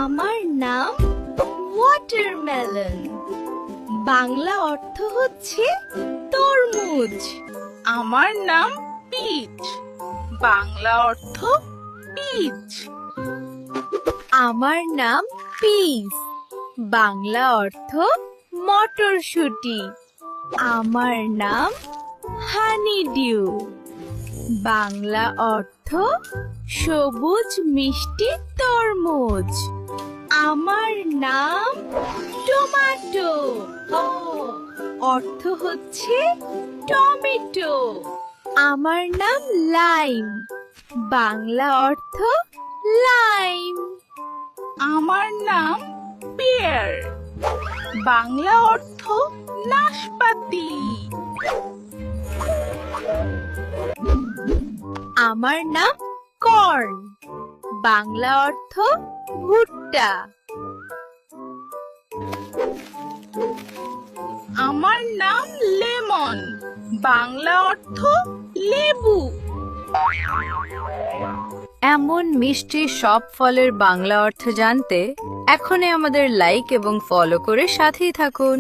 আমার নাম ওয়াটারমেলন। বাংলা অর্থ হচ্ছে তরমুজ। আমার নাম পিচ। বাংলা অর্থ পিচ। আমার নাম পিস। বাংলা অর্থ মটরশুঁটি। আমার নাম হানিডিউ। বাংলা অর্থ সবুজ মিষ্টি তরমুজ। আমার নাম টমেটো। অর্থ হচ্ছে টমেটো। আমার নাম লাইম। বাংলা অর্থ লাইম। আমার নাম পেয়ার। বাংলা অর্থ নাশপাতি। আমার নাম কর্ন। বাংলা অর্থ ভুট্টা। আমার নাম লেমন। বাংলা অর্থ লেবু। এমন মিষ্টি সব ফলের বাংলা অর্থ জানতে এখনই আমাদের লাইক এবং ফলো করে সাথেই থাকুন।